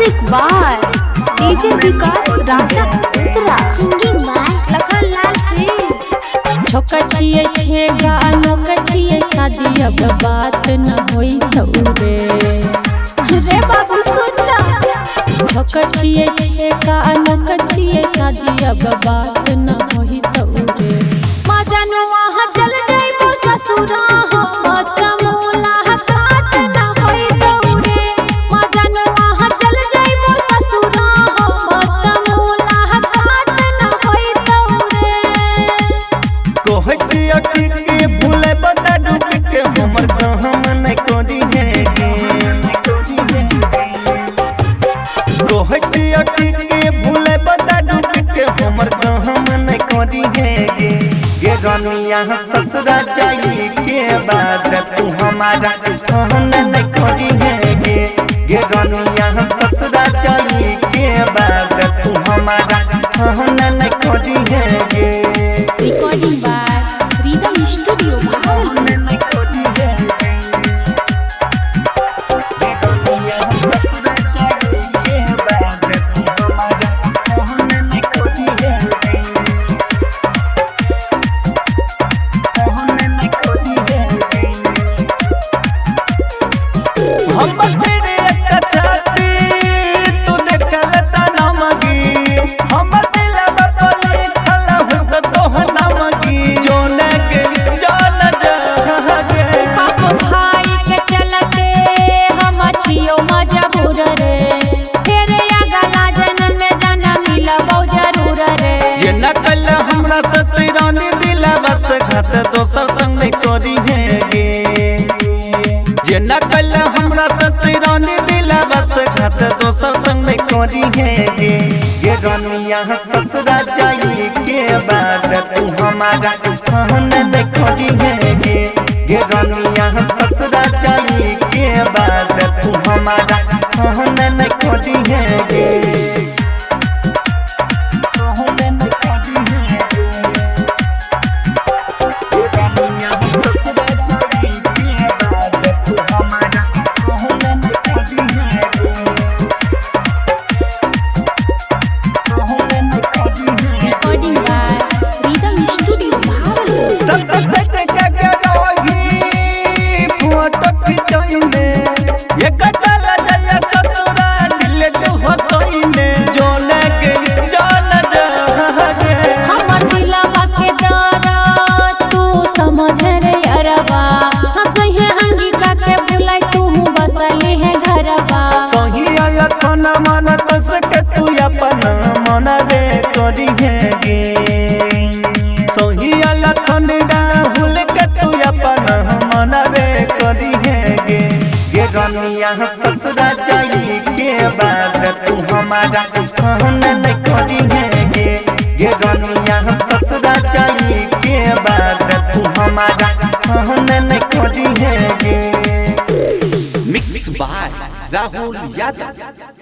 Music by DJ Vikas Raja Uttara, singing by Lakhanlal Singh. छोकछिए छे गानो कछिए शादी अब बात न होई तौरे रे बाबू सुनना। छोकछिए छे गानो कछिए शादी अब बात न होई तौरे मां जानो वहां चल जाइबो ससुरा हो मत मोला हाथ न होई तौरे मां जानो वहां चल जाइबो ससुरा हो मत मोला हाथ न होई तौरे। कोहचिया के भूले बता डूब के हमर कहम न करी है कोहचिया के भूले बता डूब के हमर कहम न करी है गे रनिया ससुरा जाई के बाद तू हमारा कहन न करी है गे रनिया ससुरा जाई के बाद तू हमारा कहन न करी है recording by rhythm studio Bhagalpur. हमरा सतरानी दिला बस घात दोसर संग नहीं करी है जे न कल हमरा सतरानी दिला बस घात दोसर संग नहीं करी है गे रनिया ससुरा जाई के बाद तू हमारा कहन नहीं करी है गे रनिया ससुरा जाई के बाद तू हमारा कहन नहीं करी है recording by rhythm studio Bhagalpur. Photo खिंचोइने एक चला जाया ससुरा डिलीट होतोइने जोने के जान जागे हमर दिलवा के दर्द तू समझ रे अरबा हंसहे अंगिका के बुलाई तू बसले है घरबा सही अलखना मन कस के तू अपन मन रे करी है गे सही अलखन राहुल के तू अपन मन रे करी है गे रनिया ससुरा जाई के बाद तू हमारा कहन नहीं करी है गे रनिया ससुरा जाई के बाद तू हमारा कहन नहीं करी है गे। Mix by Rahul Yadav.